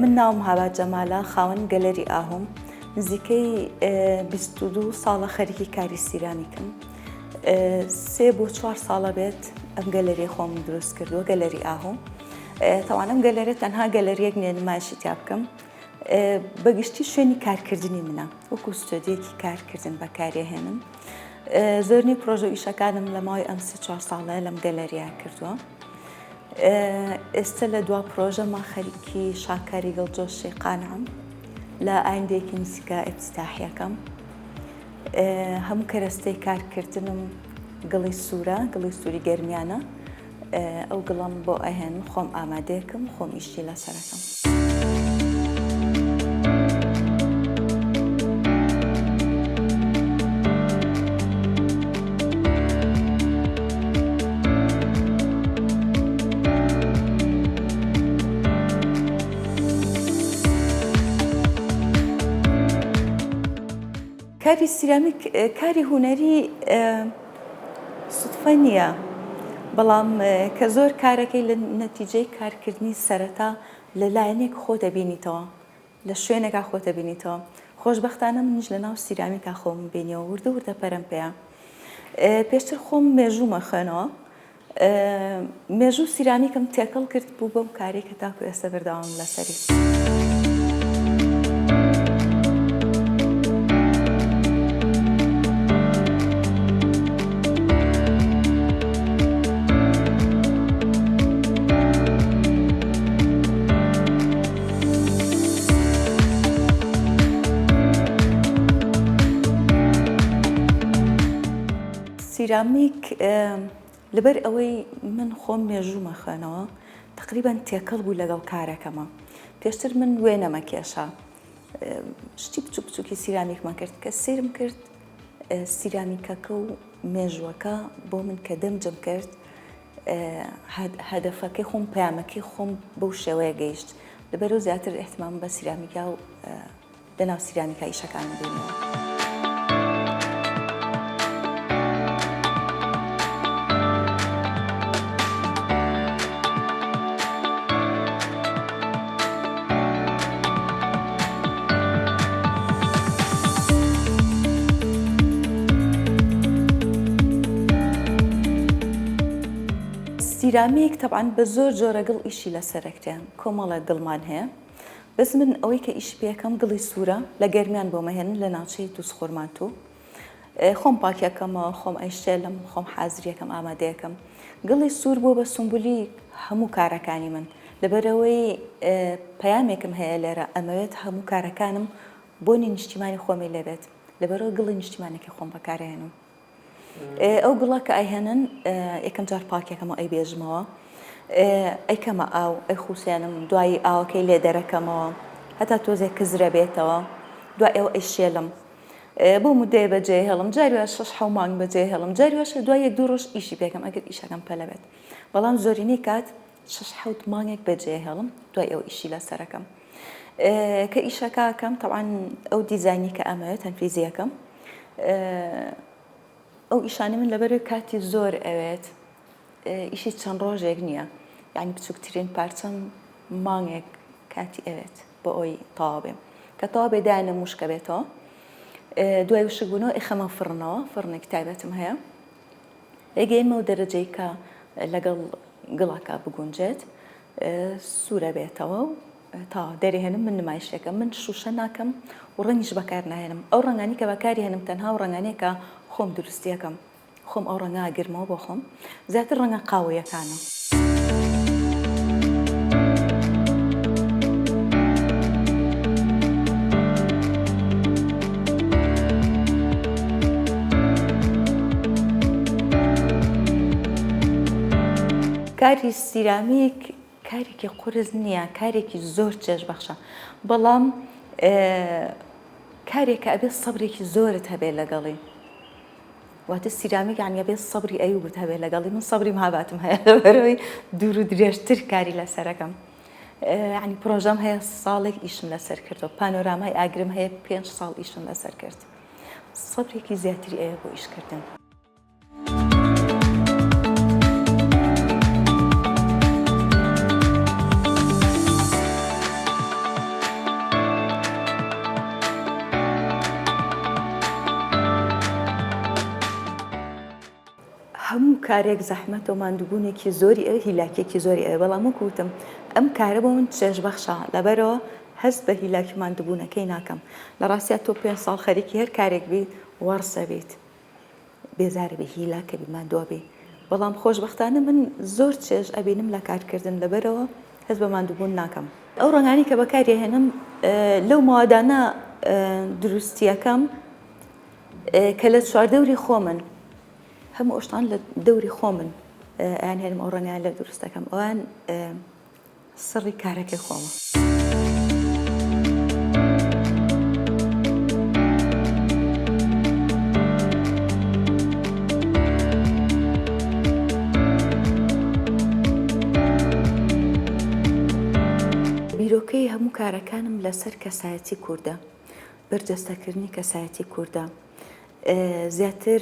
من ناوم هابات جەمالە خاوەن گەلەری ئاهۆم نزیکەی 22 ساڵە خەریکی کاری سیرامیکم. 3 بۆ 4 ساڵە بێت ئەم گەلەری خۆم دروست کردووە، گەلەری ئاهۆم. تەوانە ئەم گەلەرە تەنها گەلەریەک نیە نمایشی تیا بکەم، بەگشتی شوێنی کارکردنی منە، وەکو ستۆدیۆیەکی کارکردن بەکارهێنم. زۆرنی پرۆژە و ئیشەکانم لە ماوەی ئەم 3-4 ساڵە لەم گەلەریە کردووە. ئێستا لە دوا پرۆژەمە خەریکی شاکاری دڵجۆشی قانعم لە ئایندەیەکی نزیکە ئیفتتاحیەکەم. هەموو کەرەستەی کارکردنم گڵی سوورە، گڵی سووری گەرمیانە. ئەو گڵم بۆ ئەهێن خۆم ئامادەیەکم، خۆم ئیشتی لەسەرەکەم. کاری سیرامیک کاری هونەری سوتفە نییە، بەڵام کە زۆر کارەکەی لە نەتیجەی کارکردنی سەرەتا لە لایەنێک خۆ دەبینیتەوە، لە شوێنێکا خۆ دەبینیتەوە. خۆشبەختانە منیش لە ناو سیرامیکا خۆم بینیەوە، وردە وردە پەرەم پێیە. پێشتر خۆم مێژوومە خوێنەوە، مێژوو سیرامیکم تێکەڵ کرد بوو بەم کاری کە تاکو ئێستا بەردەوام لەسەری. سیرامیک لەبەر ئەوەی من خۆم مێژوومە خوێنەوە تقریباً تێکەڵ بوو لەگەڵ کارەکەمە. پێشتر من وێنەمە کێشە، شتی بچوو بچووکی سیرامیکمە کرد کە سیرم کرد سیرامیکەکە و مێژووەکە بۆ من کە دەمجم کرد هەدەفەکەی خۆم، پەیامەکەی خۆم بەو شێوەیە گەیشت. لەبەرەوە زیاتر ئێحتیمام بە سیرامیکا و لەناو سیرامیکا ئیشەکانم بینەوە. سیرامیک طبعاً بە زۆر جۆرە گڵ ئیشی لەسەرەکرێن، کۆمەڵە گڵمان هەیە، بەس من ئەوەی کە ئیش پێەکەم گڵی سوورە لە گەرمیان بۆ مەهێنن لە ناوچەی دووسخۆرمانتوو. خۆم پاکیەکەمەوە، خۆم ئەیشتێلم، خۆم حازریەکەم، ئامادەیەکەم. گڵی سوور بۆ بە سمبولی هەموو کارەکانی من، لەبەرەوەی پەیامێکم هەیە لێرە ئەمەوێت هەموو کارەکانم بۆنی نیشتیمانی خۆمی لێبێت، لەبەرەوە گڵی نیشتیمانێکی خۆم بەکارهێنم. ئەو گڵە کە ئەیهێنن یەکەم جار پاکیەکەمەوە ئەی بێژمەوە، ئەیکەمە ئاو، ئەی خوسێنم، دوایی ئاوەکەی لێ دەرەکەمەوە هەتا تۆزێک کزرە بێتەوە، دوای ئەوە ئەیشێلم، بۆ مودەیە بەجێ هێڵم، جاریوە 6-7 مانگ بەجێ هێڵم، جاریوەشە دوای 1-2 ڕۆژ ئیشی پێکەم ئەگەر ئیشەکەم پەلە بێت. بەڵام زۆرینەی کات 6-7 مانگێک بەجێ هێڵم، دوای ئەوە ئیشی لەسەرەکەم. کە ئیشەکەکەم طبعاً ئەو دیزاینی کە ئەمەوێت تەنفیزیەکەم، ئەو ئیشانی من لەبەرەوەی کاتی زۆر ئەوێت، ئیشی چەند ڕۆژێک نییە، یعنی بچووکترین پارچەم مانگێک کاتی ئەوێت بۆ ئەوی تەواو بێم. کە تەواو بێ دایانە موشکە بێتەوە، دوای وشک بوونەوە ئەیخەمە فڕنەوە، فڕنێکی تایبەتم هەیە، ئەگەیمەوە دەرەجەی کە لەگەڵ گڵەکە بگونجێت، سوورە بێتەوە و تا دەریهێنم. من نمایشێکە، من شوشە ناکەم و ڕەنگیش بەکار ناهێنم. ئەو ڕەنگانی کە بەکاری هێنم تەنها و ڕەنگانەیە خۆم دروستیەکەم، خۆم ئەو ڕەنگە ئاگرمەوە بۆ خۆم، زیاتر ڕەنگە قاوەیەکانە. کاری سیرامیک کارێکی قورس نییە، کارێکی زۆر چێژبەخشە، بەڵام کارێکە ئەبێت سەبرێکی زۆرت هەبێت لەگەڵی. واتە سیرامیک یعنی ئەبێت سەبری ئەیوبت هەبێت لەگەڵی. من سەبری مهاباتم هەیە، لەبەرەوەی دوور و درێژتر کاری لەسەرەکەم. یعنی پرۆژەم هەیە ساڵێک ئیشم لەسەر کردەوە، پانۆرامای ئاگرم هەیە 5 ساڵ ئیشم لەسەر کرد. سەبرێکی زیاتری ئەیە بۆ ئیشکردن. کارێک زەحمەت و ماندووبوونێکی زۆری ئەوە هیلاکێکی زۆری ئەوە بەڵام وەکوتم ئەم کارە بۆ من چێژبەخشە لەبەرەوە هەست بە هیلاکی ماندووبوونەکەی ناکەم لە ڕاستیە تۆ 5 ساڵ خەریکی هەر کارێک بیت وەرسە بیت بێزارە بێ هیلاکە بی ماندووە بێ بەڵام خۆشبەختانە من زۆر چێژ ئەبینم لە کارکردن لەبەرەوە هەست بە ماندووبوون ناکەم ئەو ڕەنگانی کە بەکارهێنم لەو ماوەدانە دروستیەکەم کە لە چواردەوری خۆمن هەموو ئەوشتان لە دەوری خۆمن ئەیان هێنم ئەو ڕەنگیان لە دروستەکەم ئەوان سڕی کارەکەی خۆمە. بیرۆکەی هەموو کارەکانم لەسەر کەسایەتی کوردە بەرجەستەکردنی کەسایەتی کوردە زیاتر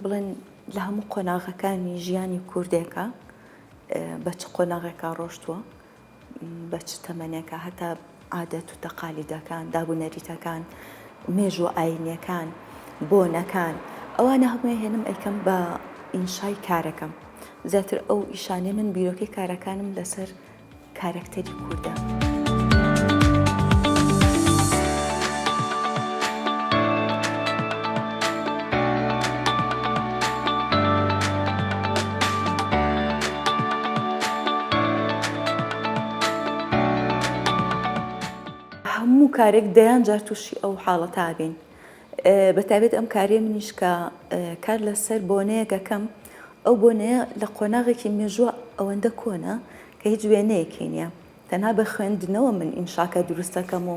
بڵێن لە هەموو قۆناغەکانی ژیانی کوردێکە بە چ قۆناغێکا ڕۆشتووە بە چ تەمەنێکە هەتا عادەت و تەقالیدەکان دابوونەریتەکان مێژ و ئاینیەکان بۆنەکان ئەوانە هەمووی هێنم ئەیکەم بە ئینشای کارەکەم زیاتر ئەو ئیشانێ من بیرۆکەی کارەکانم لەسەر کارکتەری کوردە. هەموو کارێک دەیان جار تووشی ئەو حاڵەتا بین بەتابێت ئەم کارێ منیش کە کار لەسەر بۆنەیەکەکەم ئەو بۆنەیە لە قۆناغێکی مێژووە ئەوەندە کۆنە کە هیچ وێنەیەکی نییە تەنها بە خوێندنەوە من ئینشاکە دروستەکەم و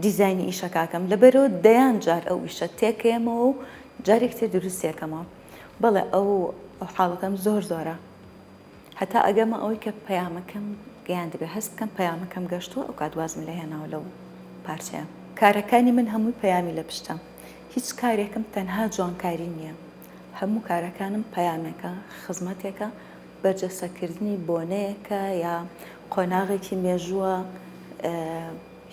دیزایانی ئیشەکەکەم لەبەرەوە دەیان جار ئەو ئیشە تێکەیەمەوە و جارێک تێ دروستێکەمەوە بەڵێ ئەو حاڵەتەم زۆر زۆرە هەتا ئەگەمە ئەوەی کە پەیامەکەم گەیان دەبێت هەست بکەم پەیامەکەم گەشتووە ئەو کات وازم لە هێناوە لەو پارچەیە کارەکانی من هەمووی پەیامی لە پشتە هیچ کارێکم تەنها جوانکاری نییە هەموو کارەکانم پەیامێکە خزمەتێکە بەرجەستەکردنی بۆنەیەکە یا قۆناغێکی مێژووە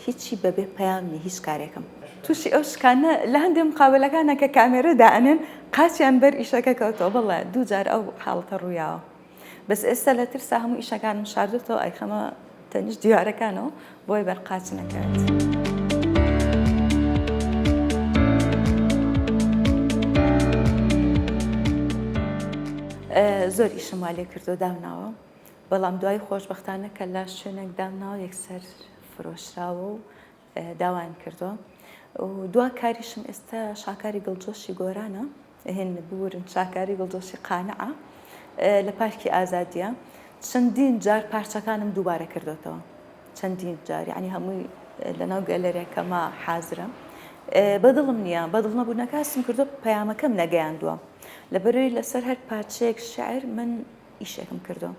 هیچی بەبێ پەیامی هیچ کارێکم تووشی ئەو شکانە لە هەندێک مقابلەکانە کە کامێرە دائنن قاچیان بەر ئیشەکە کەوتەوە بەڵێ دوو جار ئەو حاڵەتە ڕوویاوە بەس ئێستا لە ترسا هەموو ئیشەکانم شاردوتەوە ئەیخەمە تەنیشت دیوارەکانەوە بۆی بەرقاچ نەکات. زۆر ئیشم وا لێ کردو دامناوە بەڵام دوای خۆشبەختانە کە لە شوێنێک دامناوە یەکسەر فرۆشراوە و داوان کردووە و دوا کاریشم ئێستا شاکاری گڵجۆشی گۆرانە هێن بورن شاکاری گڵجۆشی قانعە لە پارکی ئازادیە چەندین جار پارچەکانم دووبارە کردوتەوە چەندین جار یعنی هەمووی لەناو گەلەرێکەمە حازرم بەدڵم نییە بەدڵ نەبوونەکە هەستم کردو پەیامەکەم نەگەیاندووە لەبەرەوەی لەسەر هەر پارچەیەک شعر من ئیشێکم کردو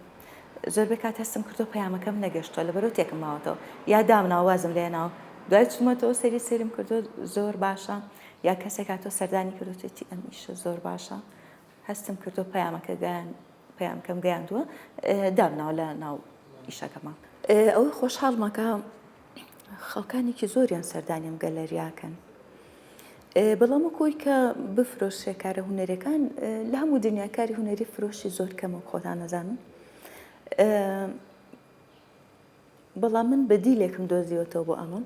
زۆربەی کات هەستم کردو پەیامەکەم نەگەشتووە لەبەرەوە تێکم ماوەتەوە یا دامناوە وازم لێناوە دوای چوومەتەوە سەریم کردو زۆر باشە یا کەسێک هاتۆ سەردانی کردوێتی ئەم ئیشە زۆر باشە هەستم کردو پەیامەکەم گەیاندووە دامناوە لە ناو ئیشەکەمە ئەوەی خۆشحاڵمەکە خەڵکانێکی زۆریان سەردانیم گەلەریاکەن بەڵام کۆی کە بفرۆشێ کارە هونەرەکان لە هەموو دنیاکاری هونەری فرۆشی زۆر کەمە خۆتان نەزانن بەڵام من بەدیلێکم دۆزیوەتەوە بۆ ئەمە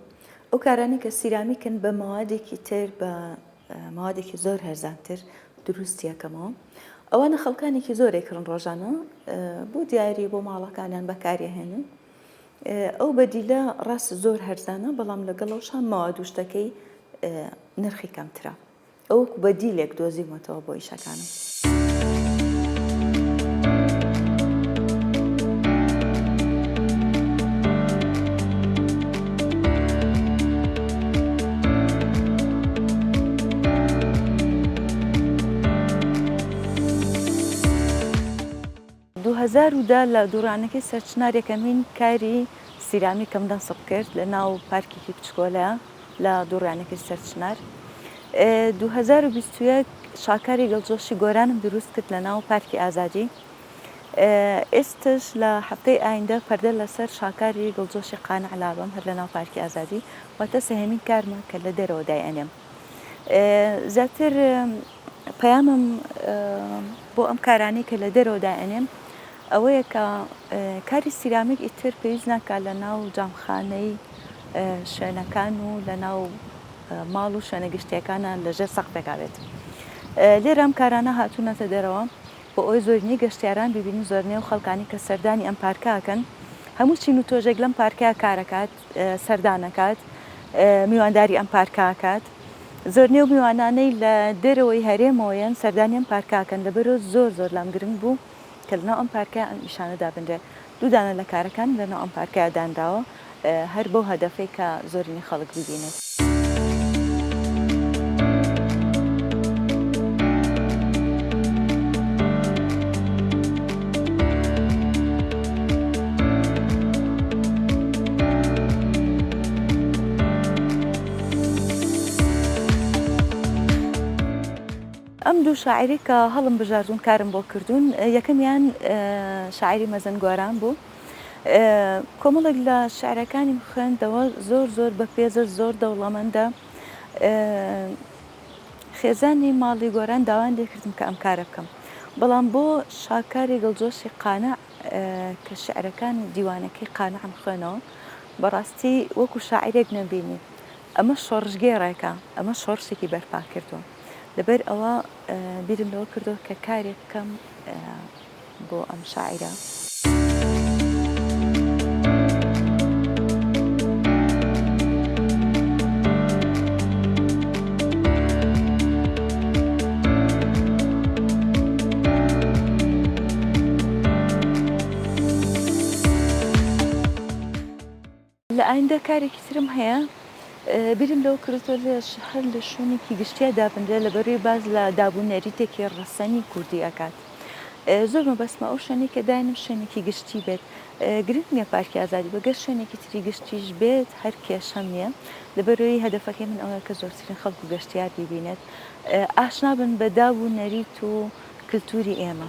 ئەو کارانی کە سیرامیکن بە ماوادێکی تر بە ماوادێکی زۆر هەرزانتر دروستیەکەمەوە ئەوانە خەڵکانێکی زۆرێکردن ڕۆژانە بۆ دیاری بۆ ماڵەکانیان بەکارهێنن ئەو بەدیلە ڕاست زۆر هەرزانە بەڵام لەگەڵەوەشان ماواد و شتەکەی نرخی کەمترە ئەو بەدیلێک دۆزیمەتەوە بۆ ئیشەکانم. 2010 لە دوورانەکەی سەرچنارێکەمین کاری سیرامیکەم دەنسب کرد لە ناو پارکێکی بچکۆلەیە لە دوورانەکەی سەرچنار. 2021 شاکاری گەڵجۆشی گۆرانم دروست کرد لە ناو پارکی ئازادی. ئێستش لە هەفتەی ئایندە پەردە لەسەر شاکاری گەڵجۆشی قانع لابم هەر لە ناو پارکی ئازادی واتە سەهەمین کارمە کە لە دەرەوە دایئەنێم. زیاتر پەیامم بۆ ئەم کارانەی کە لە دەرەوە دائێنێم ئەوەیە کە کاری سیرامێک ئیتر پێویست ناکات لە ناو جامخانەی شوێنەکان و لە ناو ماڵ و شوێنە گشتیەکانە لەژێر سەقفێکا بێت. لێرە ئەم کارانە هاتوونەتە دەرەوە بۆ ئەوەی زۆرینەی گەشتیاران ببینین زۆرنێ و خەڵکانی کە سەردانی ئەم پارکاکەن هەموو چین و تۆژێک لەم پارکیا کارەکات سەردانەکات میوانداری ئەم پارکاکات زۆرنێ و میوانانەی لە دەرەوەی هەرێمەوەیان سەردانی ئەم پارکاکەن لەبەرەوە زۆر لام گرنگ بوو کە لەناو ئەم پارکای ئەم ئیشانەدا بنرێت دوودانە لە کارەکان لەناو ئەم پارکایە دانراوە هەر بەو هەدەفەی کە زۆرینەی خەڵک ببینێت. ئەم دوو شاعری کە هەڵم بژاردون کارم بۆ کردوون یەکەمیان شاعری مەزەنگۆران بوو کۆمەڵێک لە شعرەکانی خوێندەوە زۆر بە پێزە زۆر دەوڵەمەندە خێزانی ماڵی گۆران داوان لێکردم کە ئەم کارە بکەم بەڵام بۆ شاکاری گەڵجۆشی قانع کە شعرەکان دیوانەکەی قانعم خوێنەوە بەڕاستی وەکو شاعرێک نەبینی ئەمە شۆڕژگێڕێکە ئەمە شۆڕشێکی بەرپا کردووە لەبەر ئەوە بیرم لەوە کردەوە کە کارێک بکەم بۆ ئەم شاعرە. لە ئایندە کارێکی ترم هەیە بیرم لەوە کردەوە هەر لە شوێنێکی گشتیا دابنرێت لەبەروی باز لە دابوونەریتێکی ڕەسەنی کوردی ئەکات زۆر مەبەستمە ئەو شوێنی کە داینم شوێنێکی گشتی بێت گرنگ نییە پارکی ئازادی بەگەر شوێنێکی تری گشتیش بێت هەر کێشەم نییە لەبەرەوەی هەدەفەکەی من ئەوەیە کە زۆرترین خەڵک و گەشتیار ببینێت ئاشنا بن بە دابوونەریت و کللتوری ئێمە.